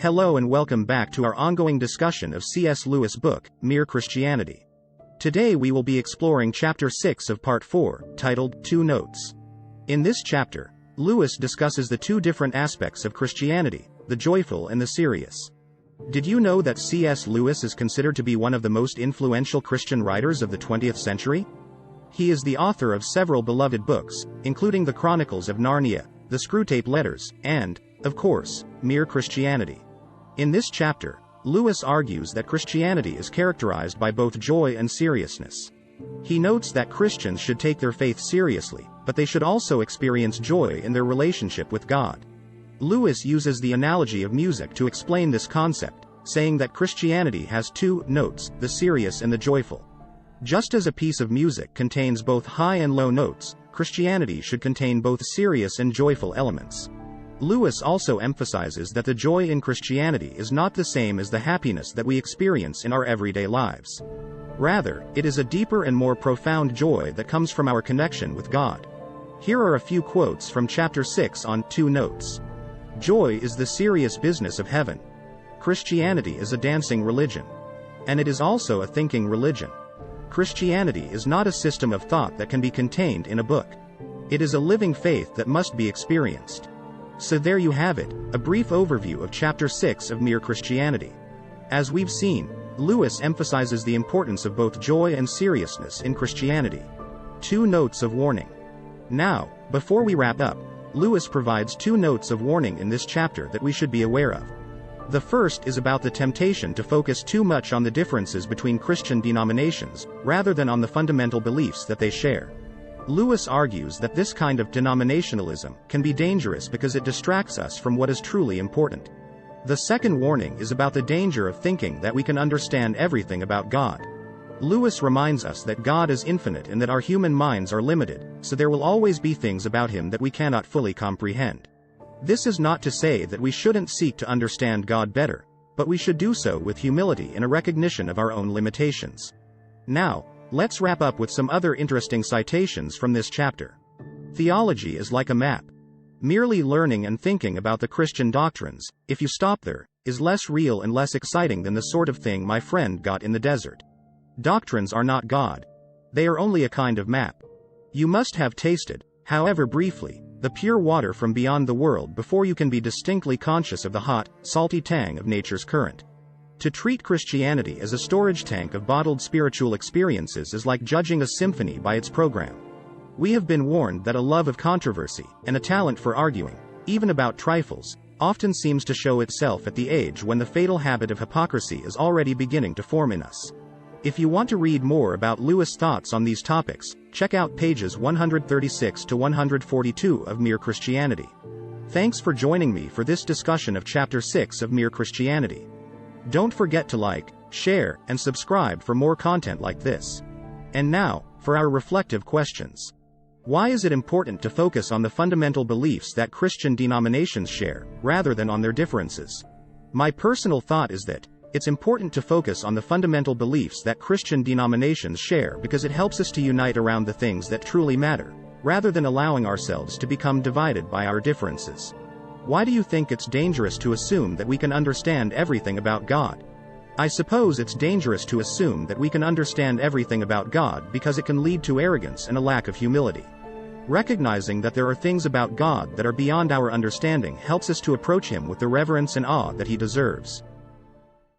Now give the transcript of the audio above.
Hello and welcome back to our ongoing discussion of C.S. Lewis' book, Mere Christianity. Today we will be exploring Chapter 6 of Part 4, titled, Two Notes. In this chapter, Lewis discusses the two different aspects of Christianity, the joyful and the serious. Did you know that C.S. Lewis is considered to be one of the most influential Christian writers of the 20th century? He is the author of several beloved books, including the Chronicles of Narnia, the Screwtape Letters, and, of course, Mere Christianity. In this chapter, Lewis argues that Christianity is characterized by both joy and seriousness. He notes that Christians should take their faith seriously, but they should also experience joy in their relationship with God. Lewis uses the analogy of music to explain this concept, saying that Christianity has two notes, the serious and the joyful. Just as a piece of music contains both high and low notes, Christianity should contain both serious and joyful elements. Lewis also emphasizes that the joy in Christianity is not the same as the happiness that we experience in our everyday lives. Rather, it is a deeper and more profound joy that comes from our connection with God. Here are a few quotes from Chapter 6 on Two Notes. Joy is the serious business of heaven. Christianity is a dancing religion. And it is also a thinking religion. Christianity is not a system of thought that can be contained in a book. It is a living faith that must be experienced. So there you have it, a brief overview of Chapter 6 of Mere Christianity. As we've seen, Lewis emphasizes the importance of both joy and seriousness in Christianity. Two notes of warning. Now, before we wrap up, Lewis provides two notes of warning in this chapter that we should be aware of. The first is about the temptation to focus too much on the differences between Christian denominations, rather than on the fundamental beliefs that they share. Lewis argues that this kind of denominationalism can be dangerous because it distracts us from what is truly important. The second warning is about the danger of thinking that we can understand everything about God. Lewis reminds us that God is infinite and that our human minds are limited, so there will always be things about him that we cannot fully comprehend. This is not to say that we shouldn't seek to understand God better, but we should do so with humility and a recognition of our own limitations. Now, let's wrap up with some other interesting citations from this chapter. Theology is like a map. Merely learning and thinking about the Christian doctrines, if you stop there, is less real and less exciting than the sort of thing my friend got in the desert. Doctrines are not God. They are only a kind of map. You must have tasted, however briefly, the pure water from beyond the world before you can be distinctly conscious of the hot, salty tang of nature's current. To treat Christianity as a storage tank of bottled spiritual experiences is like judging a symphony by its program. We have been warned that a love of controversy, and a talent for arguing, even about trifles, often seems to show itself at the age when the fatal habit of hypocrisy is already beginning to form in us. If you want to read more about Lewis' thoughts on these topics, check out pages 136 to 142 of Mere Christianity. Thanks for joining me for this discussion of Chapter 6 of Mere Christianity. Don't forget to like, share, and subscribe for more content like this. And now, for our reflective questions. Why is it important to focus on the fundamental beliefs that Christian denominations share, rather than on their differences? My personal thought is that it's important to focus on the fundamental beliefs that Christian denominations share because it helps us to unite around the things that truly matter, rather than allowing ourselves to become divided by our differences. Why do you think it's dangerous to assume that we can understand everything about God? I suppose it's dangerous to assume that we can understand everything about God because it can lead to arrogance and a lack of humility. Recognizing that there are things about God that are beyond our understanding helps us to approach him with the reverence and awe that he deserves.